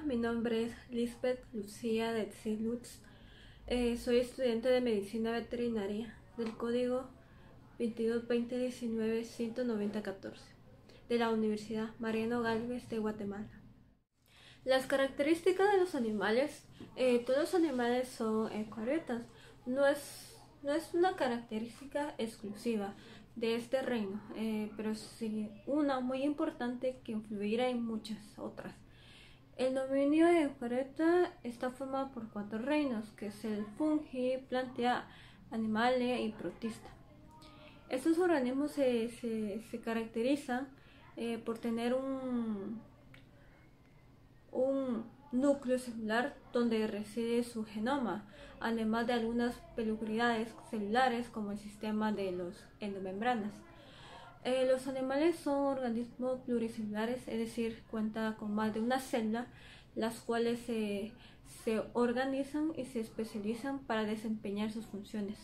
mi nombre es Lisbeth Lucía Detzi Lutz. Soy estudiante de Medicina Veterinaria del Código 22-2019-190-14 de la Universidad Mariano Gálvez de Guatemala. Las características de los animales. Todos los animales son eucariotas. No es una característica exclusiva de este reino, pero sí una muy importante que influirá en muchas otras. El dominio eucariota está formado por 4 reinos, que es el fungi, plantea, animalia y protista. Estos organismos se caracterizan por tener un núcleo celular donde reside su genoma, además de algunas peculiaridades celulares como el sistema de los endomembranas. Los animales son organismos pluricelulares, es decir, cuentan con más de una célula, las cuales se organizan y se especializan para desempeñar sus funciones.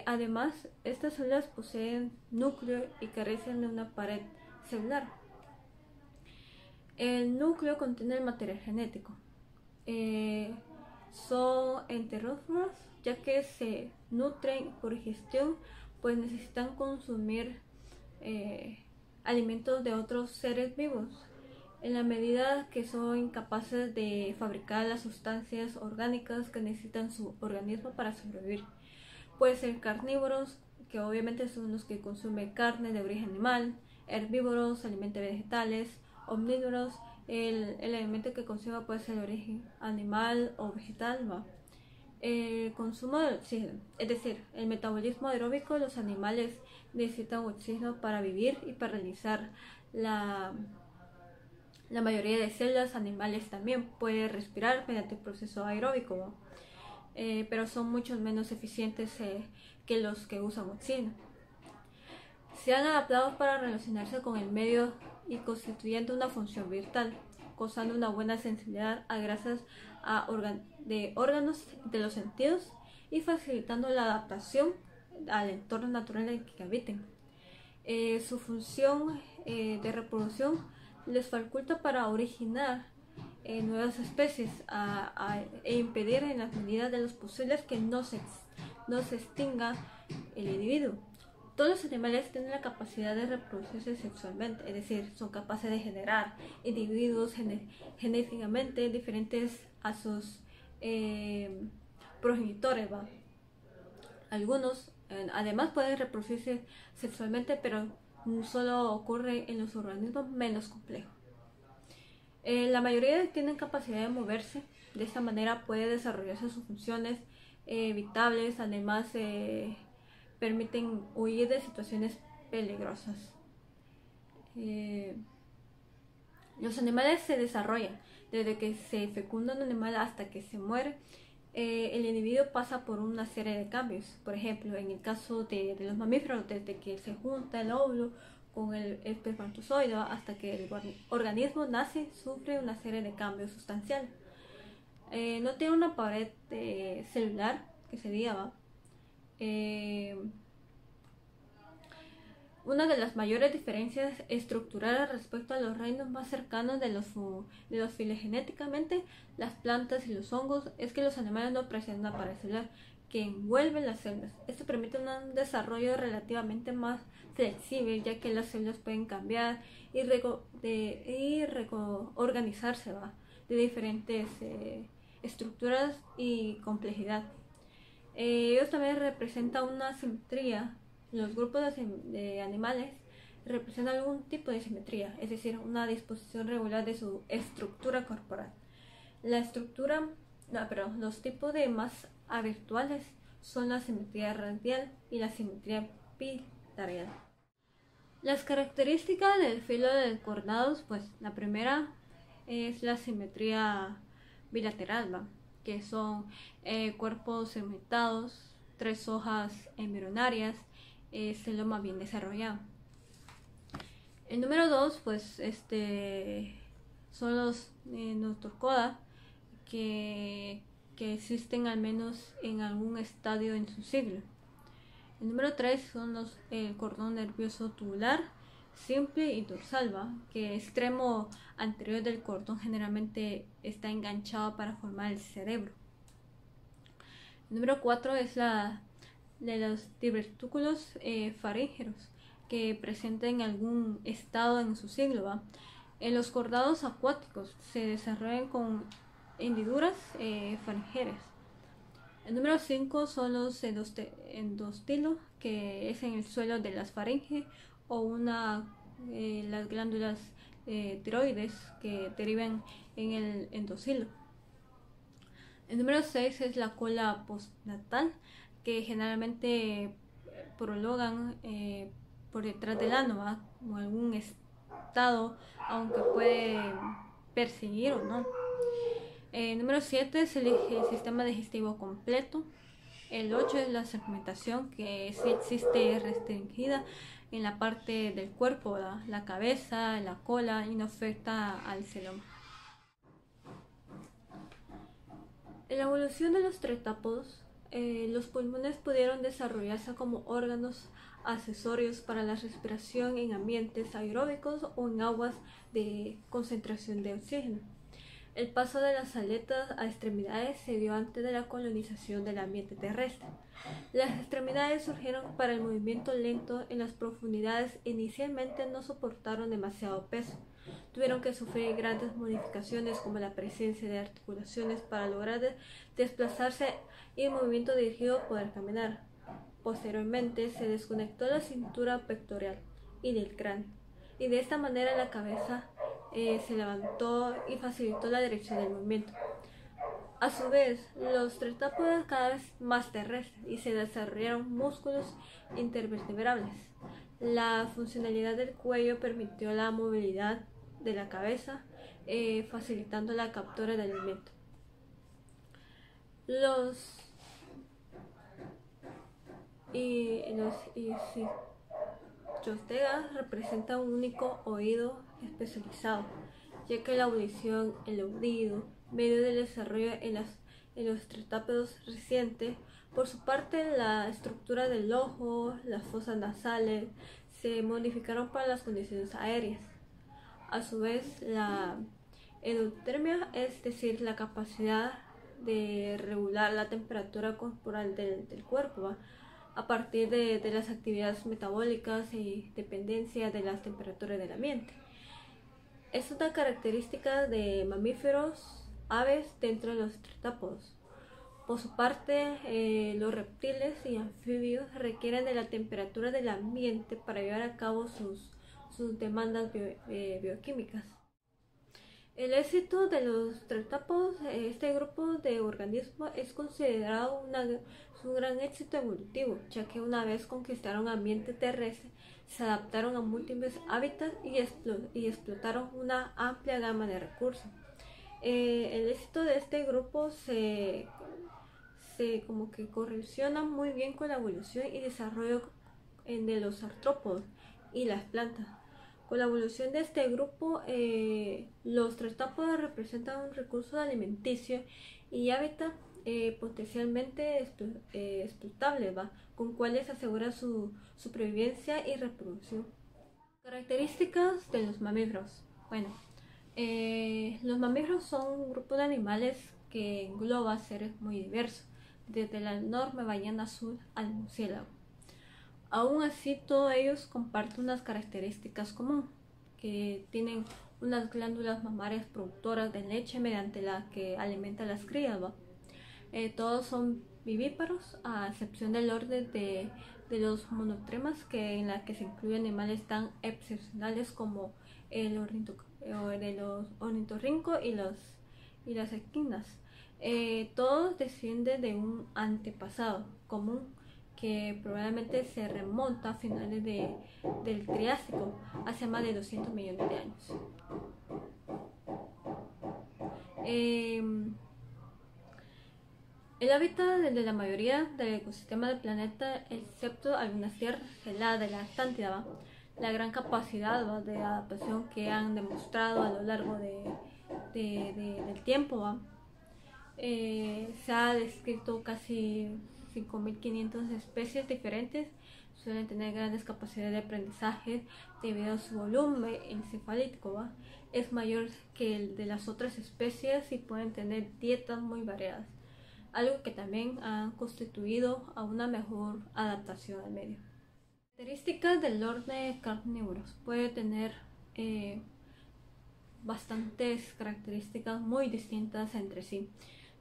Además, estas células poseen núcleo y carecen de una pared celular. El núcleo contiene el material genético. Son enterófilos, ya que se nutren por digestión, pues necesitan consumir alimentos de otros seres vivos en la medida que son incapaces de fabricar las sustancias orgánicas que necesitan su organismo para sobrevivir. Pueden ser carnívoros, que obviamente son los que consumen carne de origen animal; herbívoros, alimentos vegetales; omnívoros, el alimento que consuma puede ser de origen animal o vegetal, ¿va? El consumo de oxígeno, es decir, el metabolismo aeróbico. Los animales necesitan oxígeno para vivir y para realizar la mayoría de células animales también pueden respirar mediante el proceso aeróbico, ¿no? Pero son mucho menos eficientes que los que usan oxígeno. Se han adaptado para relacionarse con el medio y constituyendo una función vital, gozando una buena sensibilidad gracias a órganos de los sentidos y facilitando la adaptación al entorno natural en que habiten. Su función de reproducción les faculta para originar nuevas especies e impedir en las medidas de los posibles que no se extinga el individuo. Todos los animales tienen la capacidad de reproducirse sexualmente, es decir, son capaces de generar individuos genéticamente diferentes a sus progenitores, ¿va? Algunos además pueden reproducirse sexualmente, pero solo ocurre en los organismos menos complejos. La mayoría tienen capacidad de moverse, de esta manera puede desarrollarse sus funciones vitales, además permiten huir de situaciones peligrosas. Los animales se desarrollan desde que se fecunda un animal hasta que se muere. El individuo pasa por una serie de cambios. Por ejemplo, en el caso de los mamíferos, desde que se junta el óvulo con el espermatozoide hasta que el organismo nace, sufre una serie de cambios sustanciales. No tiene una pared celular, que se diga, ¿va? Una de las mayores diferencias estructurales respecto a los reinos más cercanos de los filogenéticamente, las plantas y los hongos, es que los animales no presentan una pared celular que envuelve las células. Esto permite un desarrollo relativamente más flexible, ya que las células pueden cambiar y organizarse, ¿va?, de diferentes estructuras y complejidad. Ellos también representan una simetría. Los grupos de animales representan algún tipo de simetría, es decir, una disposición regular de su estructura corporal. Los tipos de más habituales son la simetría radial y la simetría bilateral. Las características del filo de cordados, pues la primera es la simetría bilateral, ¿va?, que son cuerpos segmentados, 3 hojas embrionarias, celoma bien desarrollado. El número 2, pues son los notocoda, que existen al menos en algún estadio en su siglo. El número 3 son el cordón nervioso tubular, simple y dorsal, ¿va? Que el extremo anterior del cordón generalmente está enganchado para formar el cerebro. El número 4 es la de los divertículos faríngeos, que presentan algún estado en su siglo, ¿va? En los cordados acuáticos se desarrollan con hendiduras faringeas. El número 5 son los endostilos, que es en el suelo de las faringes o las glándulas tiroides que derivan en el endostilo. El número 6 es la cola postnatal, que generalmente prolongan por detrás del ano, o algún estado, aunque puede perseguir o no. Número 7 es el sistema digestivo completo. El 8 es la segmentación, que sí existe restringida en la parte del cuerpo, ¿verdad? La cabeza, la cola, y no afecta al celoma. En la evolución de los tretápodos, los pulmones pudieron desarrollarse como órganos accesorios para la respiración en ambientes aeróbicos o en aguas de concentración de oxígeno. El paso de las aletas a extremidades se dio antes de la colonización del ambiente terrestre. Las extremidades surgieron para el movimiento lento en las profundidades e inicialmente no soportaron demasiado peso. Tuvieron que sufrir grandes modificaciones como la presencia de articulaciones para lograr desplazarse y el movimiento dirigido poder caminar. Posteriormente se desconectó la cintura pectoral y del cráneo, y de esta manera la cabeza se levantó y facilitó la dirección del movimiento. A su vez, los tretápodos cada vez más terrestres y se desarrollaron músculos intervertebrales. La funcionalidad del cuello permitió la movilidad de la cabeza, facilitando la captura del alimento. Los Ichthyostega representan un único oído especializado, ya que la audición, el oído, medio del desarrollo en los tretápodos recientes. Por su parte, la estructura del ojo, las fosas nasales, se modificaron para las condiciones aéreas. A su vez, la endotermia, es decir, la capacidad de regular la temperatura corporal del cuerpo, ¿va? A partir de las actividades metabólicas y dependencia de las temperaturas del ambiente. Es una característica de mamíferos, aves dentro de los tretápodos. Por su parte, los reptiles y anfibios requieren de la temperatura del ambiente para llevar a cabo sus demandas bioquímicas. El éxito de los tretápodos, este grupo de organismos, es considerado un gran éxito evolutivo, ya que una vez conquistaron ambiente terrestre, se adaptaron a múltiples hábitats y explotaron una amplia gama de recursos. El éxito de este grupo se como que correlaciona muy bien con la evolución y desarrollo de los artrópodos y las plantas. Con la evolución de este grupo, los tretápodos representan un recurso alimenticio y hábitat potencialmente explotables, con cuales asegura su supervivencia y reproducción. Características de los mamíferos. Bueno, los mamíferos son un grupo de animales que engloba seres muy diversos, desde la enorme ballena azul al murciélago. Aún así, todos ellos comparten unas características comunes, que tienen unas glándulas mamarias productoras de leche mediante las que alimentan las crías. Todos son vivíparos, a excepción del orden de los monotremas, en la que se incluyen animales tan excepcionales como el ornitorrinco y las equinas. Todos descienden de un antepasado común que probablemente se remonta a finales del Triásico, hace más de 200 millones de años. El hábitat de la mayoría del ecosistema del planeta, excepto algunas tierras heladas de la Atlántida, la gran capacidad de adaptación que han demostrado a lo largo del tiempo, se ha descrito casi 5.500 especies diferentes suelen tener grandes capacidades de aprendizaje debido a su volumen encefálico, ¿va? Es mayor que el de las otras especies y pueden tener dietas muy variadas, algo que también ha constituido a una mejor adaptación al medio. Características del orden carnívoros. Puede tener bastantes características muy distintas entre sí,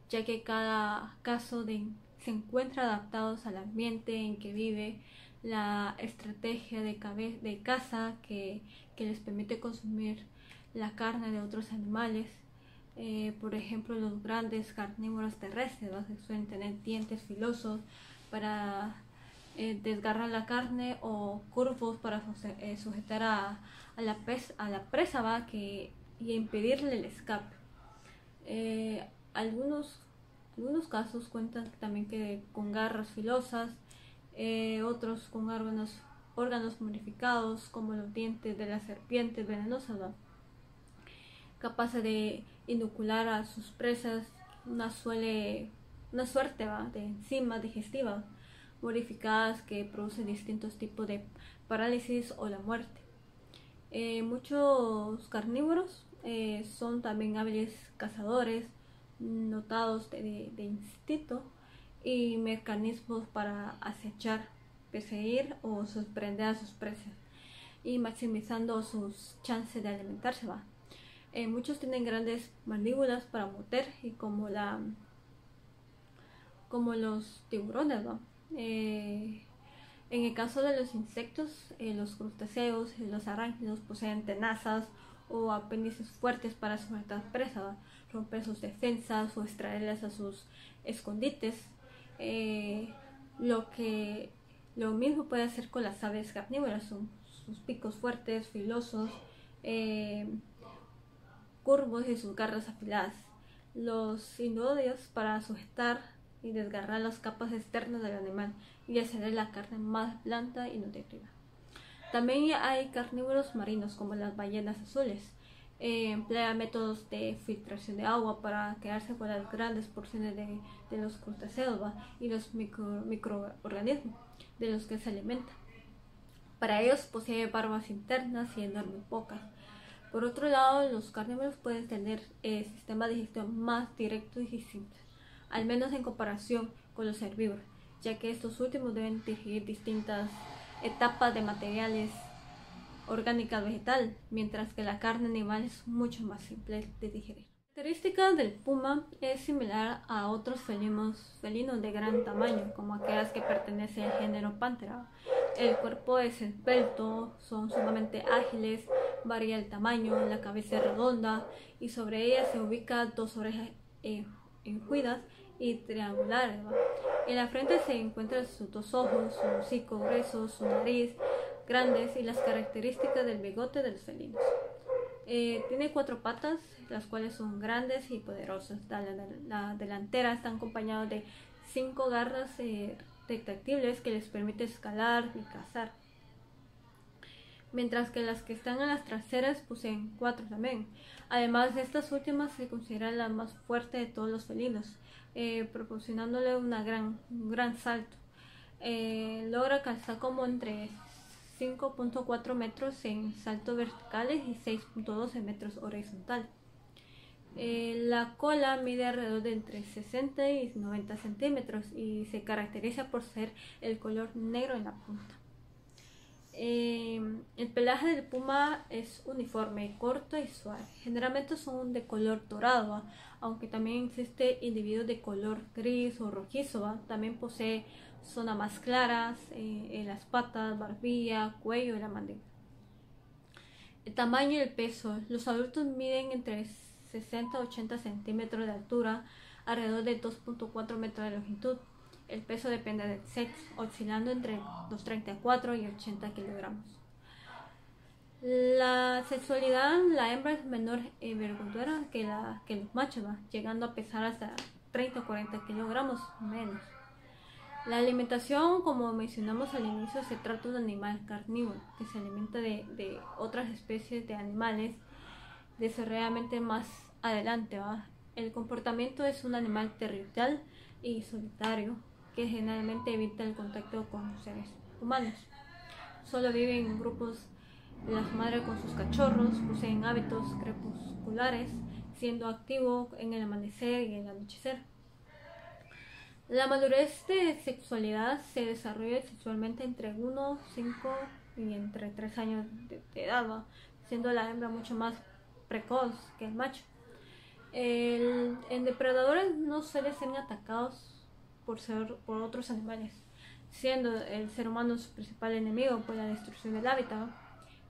ya que cada caso se encuentra adaptados al ambiente en que vive, la estrategia de caza que les permite consumir la carne de otros animales. Por ejemplo, los grandes carnívoros terrestres, ¿no? Suelen tener dientes filosos para desgarrar la carne, o curvos para sujetar a la presa, ¿va? Y impedirle el escape. Algunos casos cuentan también con garras filosas, otros con órganos modificados como los dientes de las serpientes venenosas, ¿va? Capaces de inocular a sus presas una suerte, ¿va? De enzimas digestivas modificadas que producen distintos tipos de parálisis o la muerte. Muchos carnívoros son también hábiles cazadores, dotados de instinto y mecanismos para acechar, perseguir o sorprender a sus presas, y maximizando sus chances de alimentarse, ¿va? Muchos tienen grandes mandíbulas para morder, y como los tiburones, ¿va? En el caso de los insectos, los crustáceos y los arácnidos poseen tenazas o apéndices fuertes para sujetar presas, ¿va? Romper sus defensas o extraerlas a sus escondites. Lo mismo puede hacer con las aves carnívoras, sus picos fuertes, filosos, curvos y sus garras afiladas. Los indodios para sujetar y desgarrar las capas externas del animal y hacer la carne más blanda y nutritiva. También hay carnívoros marinos como las ballenas azules. Emplea métodos de filtración de agua para quedarse con las grandes porciones de los crustáceos, ¿va? Y los microorganismos de los que se alimenta. Para ellos posee barbas internas y enormes bocas. Por otro lado, los carnívoros pueden tener sistemas digestivos más directos y simples, al menos en comparación con los herbívoros, ya que estos últimos deben digerir distintas etapas de materiales orgánicas vegetal, mientras que la carne animal es mucho más simple de digerir. La característica del puma es similar a otros felinos de gran tamaño, como aquellas que pertenecen al género Panthera. El cuerpo es esbelto, son sumamente ágiles, varía el tamaño, la cabeza es redonda y sobre ella se ubican dos orejas enjuidas y triangulares, ¿va? En la frente se encuentran sus dos ojos, su hocico grueso, su nariz grandes y las características del bigote de los felinos. Tiene 4 patas, las cuales son grandes y poderosas. La delantera está acompañada de 5 garras retráctiles que les permite escalar y cazar, mientras que las que están en las traseras poseen 4 también. Además, estas últimas se consideran la más fuerte de todos los felinos, proporcionándole un gran salto. Logra calzar como entre 5.4 metros en saltos verticales y 6.12 metros horizontal. La cola mide alrededor de entre 60 y 90 centímetros y se caracteriza por ser el color negro en la punta. El pelaje del puma es uniforme, corto y suave. Generalmente son de color dorado, aunque también existe individuos de color gris o rojizo. También posee zonas más claras en las patas, barbilla, cuello y la mandíbula. El tamaño y el peso. Los adultos miden entre 60 a 80 centímetros de altura, alrededor de 2.4 metros de longitud. El peso depende del sexo, oscilando entre los 34 y 80 kilogramos. La sexualidad, la hembra es menor envergadura que los machos, llegando a pesar hasta 30 o 40 kilogramos menos. La alimentación, como mencionamos al inicio, se trata de un animal carnívoro que se alimenta de otras especies de animales desarrolladamente más adelante, ¿va? El comportamiento es un animal territorial y solitario que generalmente evita el contacto con seres humanos. Solo viven en grupos las madres con sus cachorros, poseen hábitos crepusculares, siendo activo en el amanecer y el anochecer. La madurez de sexualidad se desarrolla sexualmente entre 1, 5 y entre 3 años de edad, ¿va? Siendo la hembra mucho más precoz que el macho. En depredadores no suelen ser atacados por otros animales, siendo el ser humano su principal enemigo por la destrucción del hábitat.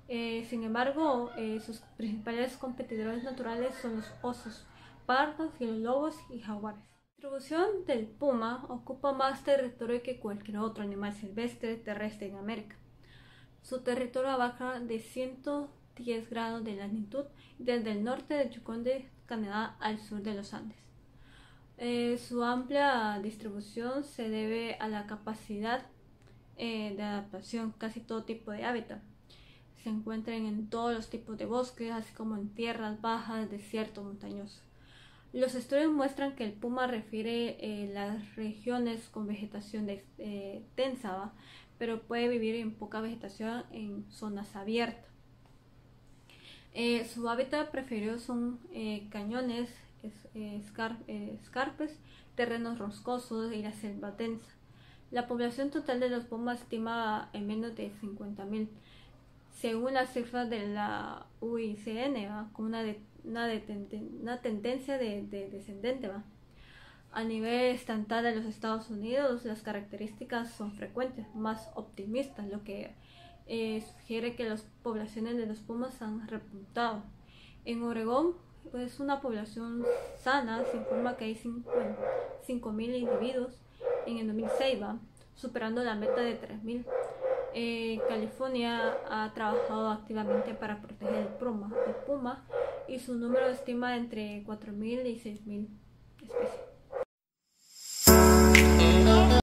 Sin embargo, sus principales competidores naturales son los osos pardos y los lobos y jaguares. La distribución del puma ocupa más territorio que cualquier otro animal silvestre terrestre en América. Su territorio abarca de 110 grados de latitud desde el norte de Yukon de Canadá al sur de los Andes. Su amplia distribución se debe a la capacidad de adaptación a casi todo tipo de hábitat. Se encuentran en todos los tipos de bosques, así como en tierras bajas, desiertos, montañosos. Los estudios muestran que el puma refiere las regiones con vegetación densa, pero puede vivir en poca vegetación en zonas abiertas. Su hábitat preferido son cañones, escarpes, terrenos roscosos y la selva densa. La población total de los pumas estima en menos de 50.000. Según las cifras de la UICN, con una tendencia descendente. A nivel estatal de los Estados Unidos, las características son frecuentes, más optimistas, lo que sugiere que las poblaciones de los pumas han repuntado. En Oregón es una población sana, se informa que hay 5.000 individuos en el 2006, superando la meta de 3.000. California ha trabajado activamente para proteger el puma y su número estima entre 4.000 y 6.000 especies.